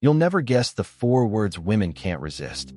You'll never guess the 4 words women can't resist.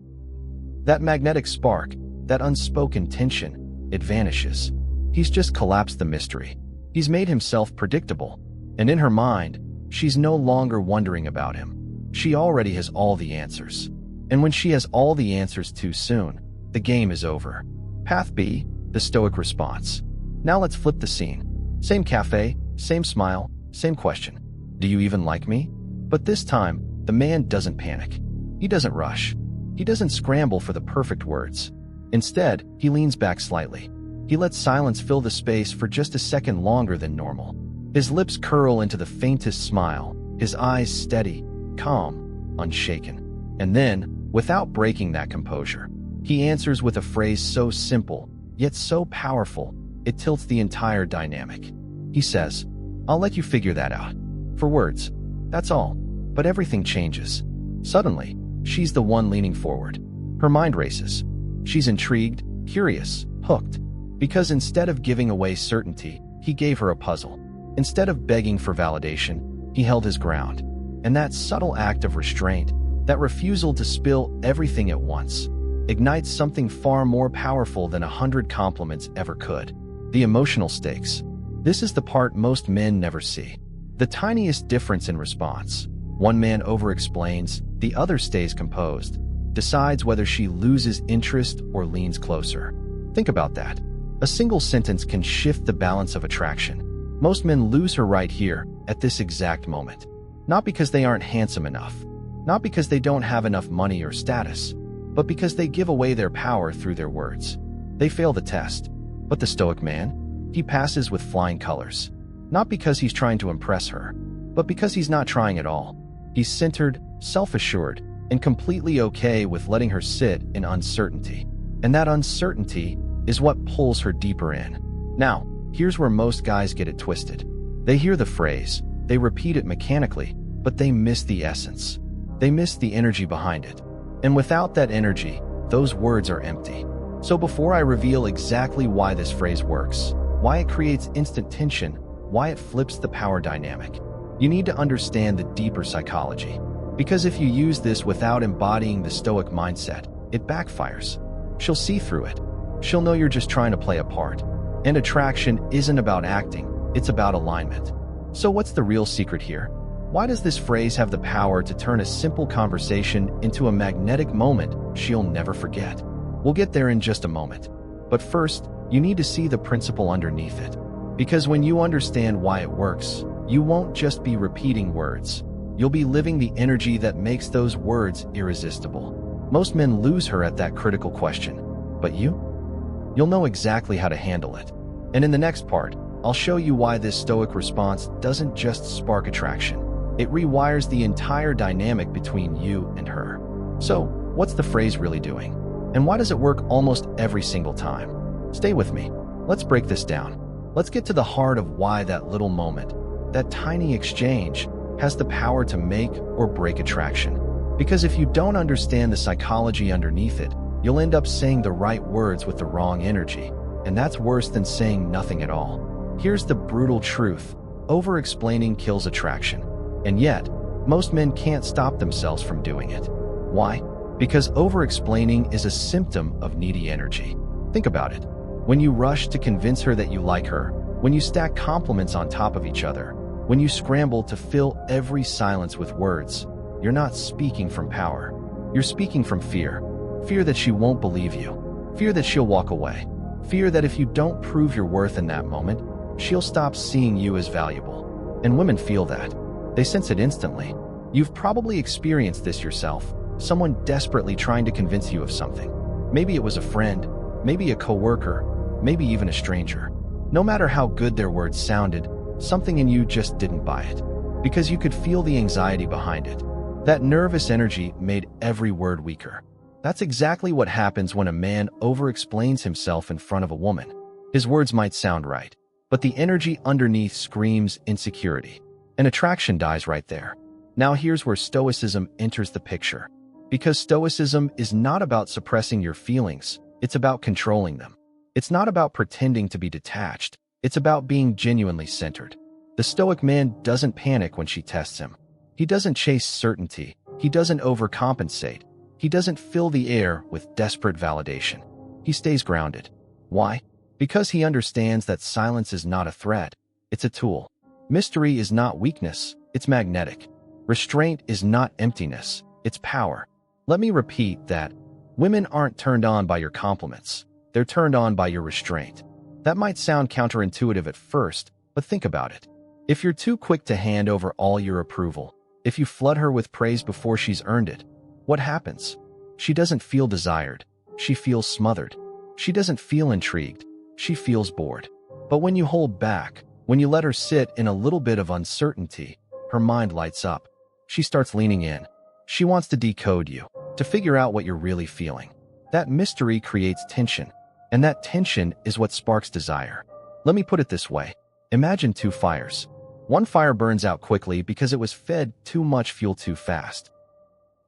That magnetic spark, that unspoken tension, it vanishes. He's just collapsed the mystery. He's made himself predictable. And in her mind, she's no longer wondering about him. She already has all the answers. And when she has all the answers too soon, the game is over. Path B, the Stoic response. Now let's flip the scene. Same cafe, same smile, same question. Do you even like me? But this time, the man doesn't panic. He doesn't rush. He doesn't scramble for the perfect words. Instead, he leans back slightly. He lets silence fill the space for just a second longer than normal. His lips curl into the faintest smile, his eyes steady, calm, unshaken. And then, without breaking that composure, he answers with a phrase so simple, yet so powerful, it tilts the entire dynamic. He says, "I'll let you figure that out." 4 words. That's all. But everything changes. Suddenly, she's the one leaning forward. Her mind races. She's intrigued, curious, hooked. Because instead of giving away certainty, he gave her a puzzle. Instead of begging for validation, he held his ground. And that subtle act of restraint, that refusal to spill everything at once, ignites something far more powerful than 100 compliments ever could. The emotional stakes. This is the part most men never see. The tiniest difference in response. One man over-explains, the other stays composed, decides whether she loses interest or leans closer. Think about that. A single sentence can shift the balance of attraction. Most men lose her right here, at this exact moment. Not because they aren't handsome enough, not because they don't have enough money or status, but because they give away their power through their words. They fail the test. But the Stoic man? He passes with flying colors. Not because he's trying to impress her, but because he's not trying at all. He's centered, self-assured, and completely okay with letting her sit in uncertainty. And that uncertainty is what pulls her deeper in. Now, here's where most guys get it twisted. They hear the phrase, they repeat it mechanically, but they miss the essence. They miss the energy behind it. And without that energy, those words are empty. So before I reveal exactly why this phrase works, why it creates instant tension, why it flips the power dynamic, you need to understand the deeper psychology. Because if you use this without embodying the Stoic mindset, it backfires. She'll see through it. She'll know you're just trying to play a part. And attraction isn't about acting, it's about alignment. So what's the real secret here? Why does this phrase have the power to turn a simple conversation into a magnetic moment she'll never forget? We'll get there in just a moment. But first, you need to see the principle underneath it. Because when you understand why it works, you won't just be repeating words. You'll be living the energy that makes those words irresistible. Most men lose her at that critical question. But you? You'll know exactly how to handle it. And in the next part, I'll show you why this Stoic response doesn't just spark attraction. It rewires the entire dynamic between you and her. So, what's the phrase really doing? And why does it work almost every single time? Stay with me. Let's break this down. Let's get to the heart of why that little moment, that tiny exchange, has the power to make or break attraction. Because if you don't understand the psychology underneath it, you'll end up saying the right words with the wrong energy. And that's worse than saying nothing at all. Here's the brutal truth. Over-explaining kills attraction. And yet, most men can't stop themselves from doing it. Why? Because over-explaining is a symptom of needy energy. Think about it. When you rush to convince her that you like her, when you stack compliments on top of each other, when you scramble to fill every silence with words, you're not speaking from power. You're speaking from fear. Fear that she won't believe you. Fear that she'll walk away. Fear that if you don't prove your worth in that moment, she'll stop seeing you as valuable. And women feel that. They sense it instantly. You've probably experienced this yourself. Someone desperately trying to convince you of something. Maybe it was a friend, maybe a coworker, maybe even a stranger. No matter how good their words sounded, something in you just didn't buy it. Because you could feel the anxiety behind it. That nervous energy made every word weaker. That's exactly what happens when a man over-explains himself in front of a woman. His words might sound right, but the energy underneath screams insecurity. And attraction dies right there. Now here's where Stoicism enters the picture. Because Stoicism is not about suppressing your feelings, it's about controlling them. It's not about pretending to be detached, it's about being genuinely centered. The Stoic man doesn't panic when she tests him. He doesn't chase certainty, He doesn't overcompensate. He doesn't fill the air with desperate validation. He stays grounded. Why? Because he understands that silence is not a threat, it's a tool. Mystery is not weakness, it's magnetic. Restraint is not emptiness, it's power. Let me repeat that. Women aren't turned on by your compliments. They're turned on by your restraint. That might sound counterintuitive at first, but think about it. If you're too quick to hand over all your approval, if you flood her with praise before she's earned it, what happens? She doesn't feel desired. She feels smothered. She doesn't feel intrigued. She feels bored. But when you hold back, when you let her sit in a little bit of uncertainty, her mind lights up. She starts leaning in. She wants to decode you, to figure out what you're really feeling. That mystery creates tension, and that tension is what sparks desire. Let me put it this way. Imagine two fires. One fire burns out quickly because it was fed too much fuel too fast.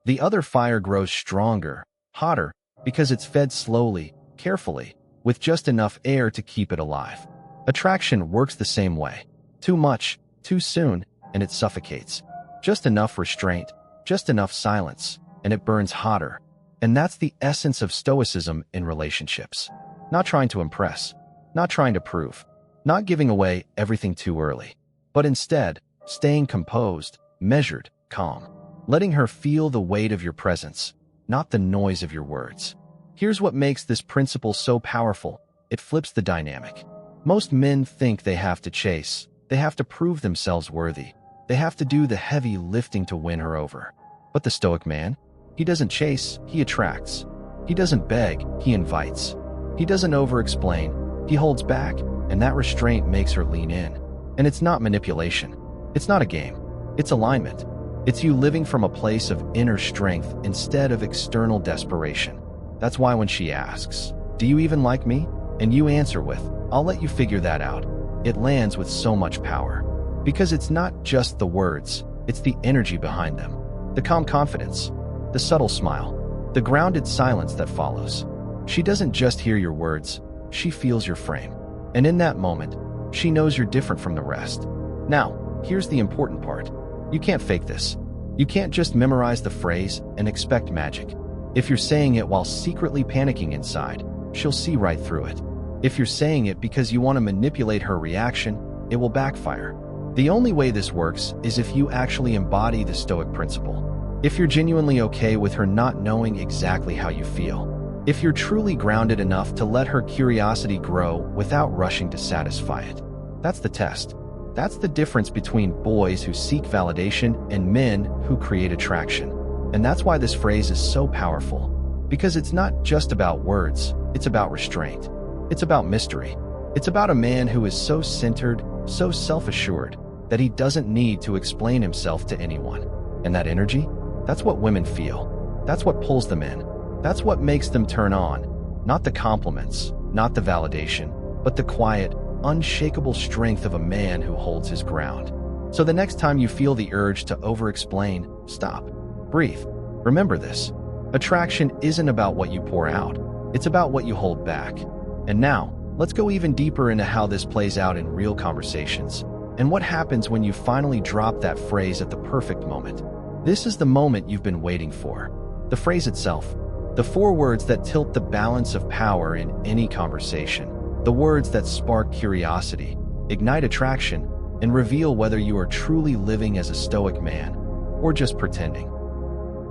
The other fire grows stronger, hotter, because it's fed slowly, carefully, with just enough air to keep it alive. Attraction works the same way. Too much, too soon, and it suffocates. Just enough restraint, just enough silence, and it burns hotter. And that's the essence of Stoicism in relationships. Not trying to impress, not trying to prove, not giving away everything too early, but instead, staying composed, measured, calm, letting her feel the weight of your presence, not the noise of your words. Here's what makes this principle so powerful. It flips the dynamic. Most men think they have to chase, they have to prove themselves worthy, they have to do the heavy lifting to win her over. But the Stoic man, he doesn't chase, he attracts. He doesn't beg, he invites. He doesn't over-explain, he holds back, and that restraint makes her lean in. And it's not manipulation. It's not a game. It's alignment. It's you living from a place of inner strength instead of external desperation. That's why when she asks, "Do you even like me?" and you answer with, "I'll let you figure that out," it lands with so much power. Because it's not just the words, it's the energy behind them. The calm confidence, the subtle smile, the grounded silence that follows. She doesn't just hear your words, she feels your frame. And in that moment, she knows you're different from the rest. Now, here's the important part. You can't fake this. You can't just memorize the phrase and expect magic. If you're saying it while secretly panicking inside, she'll see right through it. If you're saying it because you want to manipulate her reaction, it will backfire. The only way this works is if you actually embody the Stoic principle. If you're genuinely okay with her not knowing exactly how you feel. If you're truly grounded enough to let her curiosity grow without rushing to satisfy it. That's the test. That's the difference between boys who seek validation and men who create attraction. And that's why this phrase is so powerful. Because it's not just about words, it's about restraint. It's about mystery. It's about a man who is so centered, so self-assured, that he doesn't need to explain himself to anyone. And that energy? That's what women feel. That's what pulls them in. That's what makes them turn on. Not the compliments, not the validation, but the quiet, unshakable strength of a man who holds his ground. So the next time you feel the urge to over-explain, stop. Breathe. Remember this. Attraction isn't about what you pour out. It's about what you hold back. And now, let's go even deeper into how this plays out in real conversations. And what happens when you finally drop that phrase at the perfect moment. This is the moment you've been waiting for. The phrase itself. The 4 words that tilt the balance of power in any conversation. The words that spark curiosity, ignite attraction, and reveal whether you are truly living as a Stoic man or just pretending.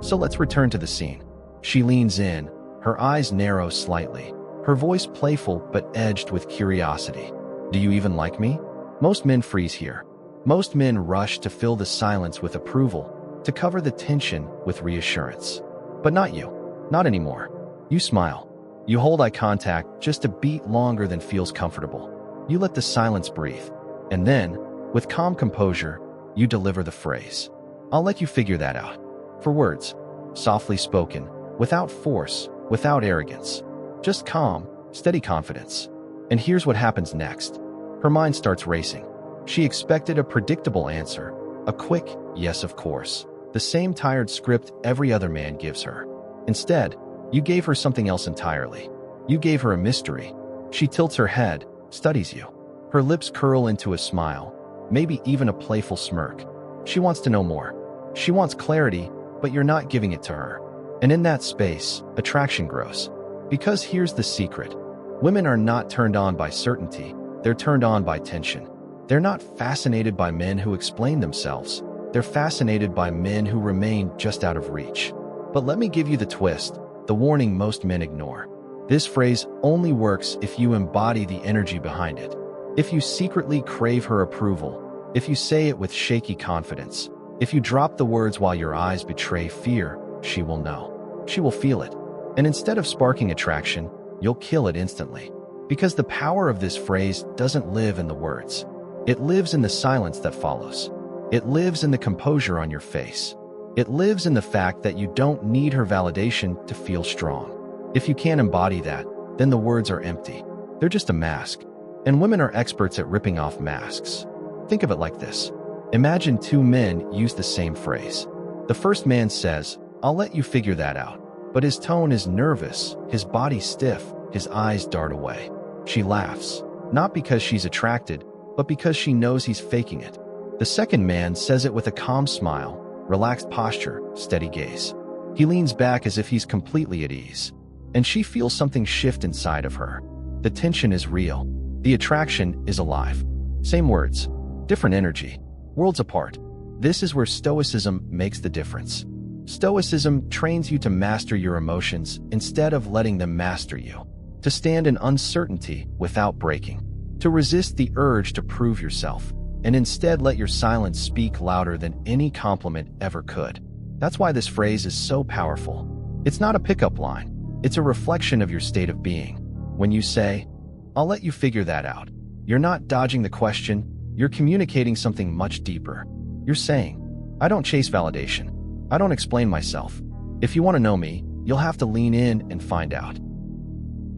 So let's return to the scene. She leans in, her eyes narrow slightly, her voice playful but edged with curiosity. "Do you even like me?" Most men freeze here. Most men rush to fill the silence with approval, to cover the tension with reassurance. But not you. Not anymore. You smile. You hold eye contact just a beat longer than feels comfortable. You let the silence breathe. And then, with calm composure, you deliver the phrase. "I'll let you figure that out." 4 words, softly spoken, without force, without arrogance. Just calm, steady confidence. And here's what happens next. Her mind starts racing. She expected a predictable answer, a quick, "yes, of course," the same tired script every other man gives her. Instead, you gave her something else entirely. You gave her a mystery. She tilts her head, studies you. Her lips curl into a smile, maybe even a playful smirk. She wants to know more. She wants clarity, but you're not giving it to her. And in that space, attraction grows. Because here's the secret. Women are not turned on by certainty. They're turned on by tension. They're not fascinated by men who explain themselves. They're fascinated by men who remain just out of reach. But let me give you the twist, the warning most men ignore. This phrase only works if you embody the energy behind it. If you secretly crave her approval, if you say it with shaky confidence, if you drop the words while your eyes betray fear, she will know. She will feel it. And instead of sparking attraction, you'll kill it instantly. Because the power of this phrase doesn't live in the words. It lives in the silence that follows. It lives in the composure on your face. It lives in the fact that you don't need her validation to feel strong. If you can't embody that, then the words are empty. They're just a mask. And women are experts at ripping off masks. Think of it like this. Imagine two men use the same phrase. The first man says, "I'll let you figure that out." But his tone is nervous, his body stiff, his eyes dart away. She laughs, not because she's attracted, but because she knows he's faking it. The second man says it with a calm smile, relaxed posture, steady gaze. He leans back as if he's completely at ease. And she feels something shift inside of her. The tension is real. The attraction is alive. Same words, different energy, worlds apart. This is where Stoicism makes the difference. Stoicism trains you to master your emotions instead of letting them master you. To stand in uncertainty without breaking. To resist the urge to prove yourself, and instead let your silence speak louder than any compliment ever could. That's why this phrase is so powerful. It's not a pickup line. It's a reflection of your state of being. When you say, "I'll let you figure that out," you're not dodging the question, you're communicating something much deeper. You're saying, "I don't chase validation. I don't explain myself. If you want to know me, you'll have to lean in and find out."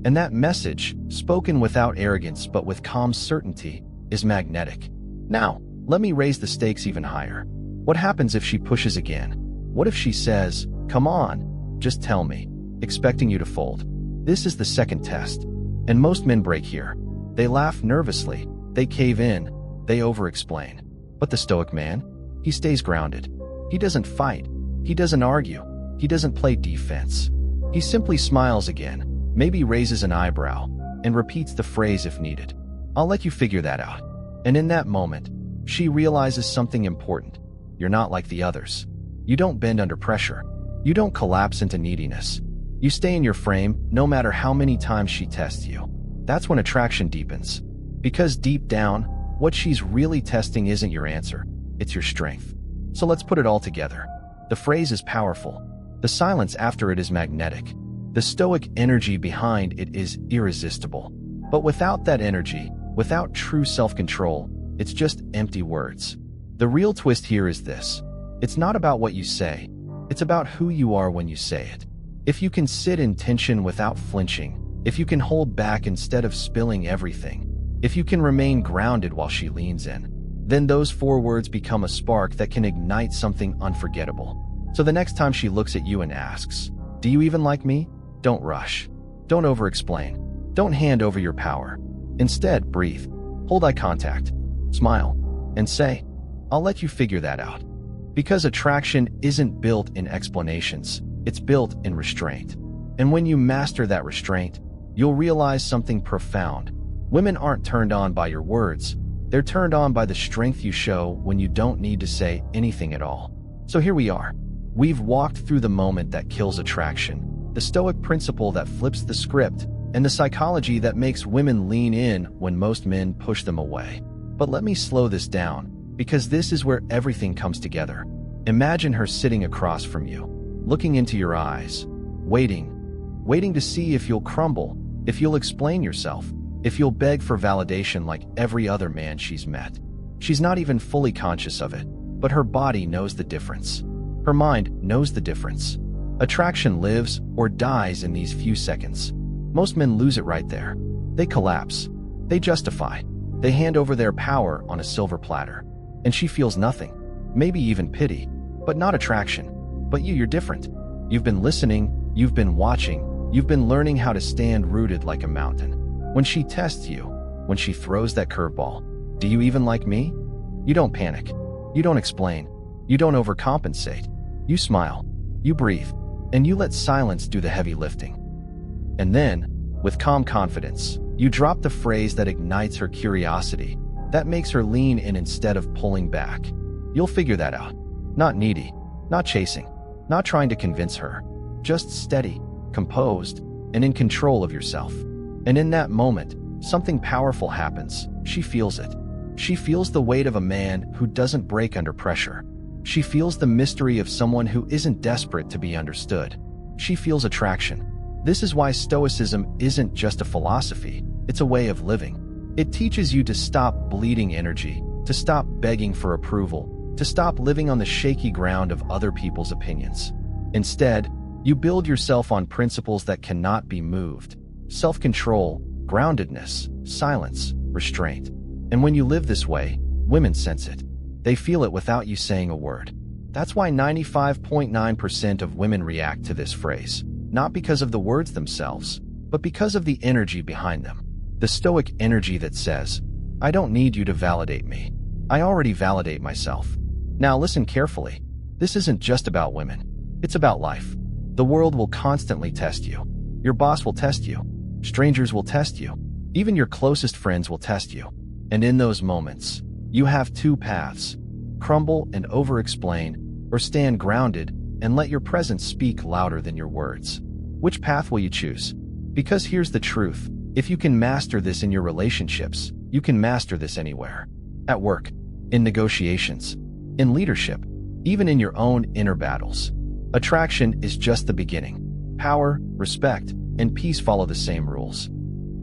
And that message, spoken without arrogance but with calm certainty, is magnetic. Now, let me raise the stakes even higher. What happens if she pushes again? What if she says, "Come on, just tell me," expecting you to fold? This is the second test. And most men break here. They laugh nervously, they cave in, they over-explain. But the Stoic man, he stays grounded. He doesn't fight. He doesn't argue. He doesn't play defense. He simply smiles again, maybe raises an eyebrow, and repeats the phrase if needed. "I'll let you figure that out." And in that moment, she realizes something important. You're not like the others. You don't bend under pressure. You don't collapse into neediness. You stay in your frame no matter how many times she tests you. That's when attraction deepens. Because deep down, what she's really testing isn't your answer, it's your strength. So let's put it all together. The phrase is powerful. The silence after it is magnetic. The Stoic energy behind it is irresistible. But without that energy, without true self-control, it's just empty words. The real twist here is this. It's not about what you say. It's about who you are when you say it. If you can sit in tension without flinching, if you can hold back instead of spilling everything, if you can remain grounded while she leans in, then those four words become a spark that can ignite something unforgettable. So the next time she looks at you and asks, "Do you even like me?" Don't rush. Don't over-explain. Don't hand over your power. Instead, breathe. Hold eye contact. Smile. And say, "I'll let you figure that out." Because attraction isn't built in explanations. It's built in restraint. And when you master that restraint, you'll realize something profound. Women aren't turned on by your words. They're turned on by the strength you show when you don't need to say anything at all. So here we are. We've walked through the moment that kills attraction, the Stoic principle that flips the script, and the psychology that makes women lean in when most men push them away. But let me slow this down, because this is where everything comes together. Imagine her sitting across from you, looking into your eyes, waiting to see if you'll crumble, if you'll explain yourself, if you'll beg for validation like every other man she's met. She's not even fully conscious of it, but her body knows the difference. Her mind knows the difference. Attraction lives or dies in these few seconds. Most men lose it right there. They collapse. They justify. They hand over their power on a silver platter. And she feels nothing, maybe even pity, but not attraction. But you're different. You've been listening, you've been watching, you've been learning how to stand rooted like a mountain. When she tests you, when she throws that curveball, "Do you even like me?" You don't panic. You don't explain. You don't overcompensate. You smile. You breathe, and you let silence do the heavy lifting. And then, with calm confidence, you drop the phrase that ignites her curiosity, that makes her lean in instead of pulling back. You'll figure that out. Not needy, not chasing, not trying to convince her. Just steady, composed, and in control of yourself. And in that moment, something powerful happens. She feels it. She feels the weight of a man who doesn't break under pressure. She feels the mystery of someone who isn't desperate to be understood. She feels attraction. This is why Stoicism isn't just a philosophy, it's a way of living. It teaches you to stop bleeding energy, to stop begging for approval, to stop living on the shaky ground of other people's opinions. Instead, you build yourself on principles that cannot be moved: self-control, groundedness, silence, restraint. And when you live this way, women sense it. They feel it without you saying a word. That's why 95.9% of women react to this phrase, not because of the words themselves, but because of the energy behind them. The Stoic energy that says, "I don't need you to validate me. I already validate myself." Now listen carefully. This isn't just about women. It's about life. The world will constantly test you. Your boss will test you. Strangers will test you. Even your closest friends will test you. And in those moments, you have two paths: crumble and over-explain, or stand grounded and let your presence speak louder than your words. Which path will you choose? Because here's the truth. If you can master this in your relationships, you can master this anywhere. At work, in negotiations, in leadership, even in your own inner battles. Attraction is just the beginning. Power, respect, and peace follow the same rules.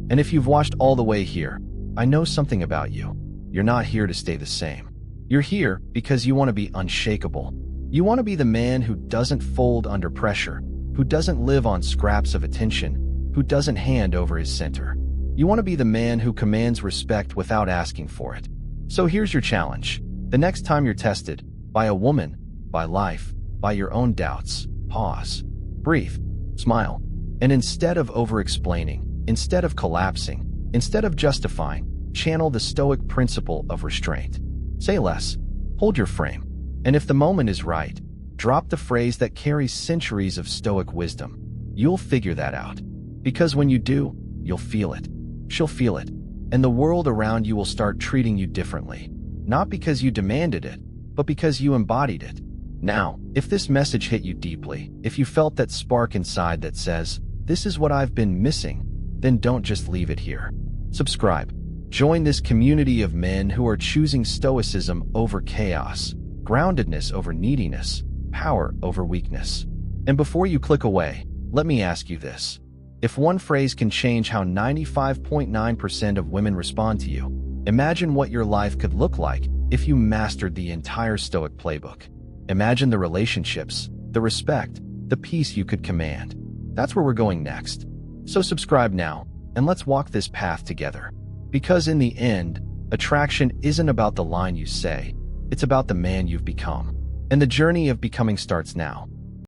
And if you've watched all the way here, I know something about you. You're not here to stay the same. You're here because you want to be unshakable. You want to be the man who doesn't fold under pressure, who doesn't live on scraps of attention, who doesn't hand over his center. You want to be the man who commands respect without asking for it. So here's your challenge. The next time you're tested, by a woman, by life, by your own doubts, pause, breathe, smile, and instead of over-explaining, instead of collapsing, instead of justifying, channel the Stoic principle of restraint. Say less, hold your frame, and if the moment is right, drop the phrase that carries centuries of Stoic wisdom. You'll figure that out. Because when you do, you'll feel it. She'll feel it. And the world around you will start treating you differently. Not because you demanded it, but because you embodied it. Now, if this message hit you deeply, if you felt that spark inside that says, "This is what I've been missing," then don't just leave it here. Subscribe. Join this community of men who are choosing Stoicism over chaos, groundedness over neediness, power over weakness. And before you click away, let me ask you this. If one phrase can change how 95.9% of women respond to you, imagine what your life could look like if you mastered the entire Stoic playbook. Imagine the relationships, the respect, the peace you could command. That's where we're going next. So subscribe now, and let's walk this path together. Because in the end, attraction isn't about the line you say, it's about the man you've become. And the journey of becoming starts now.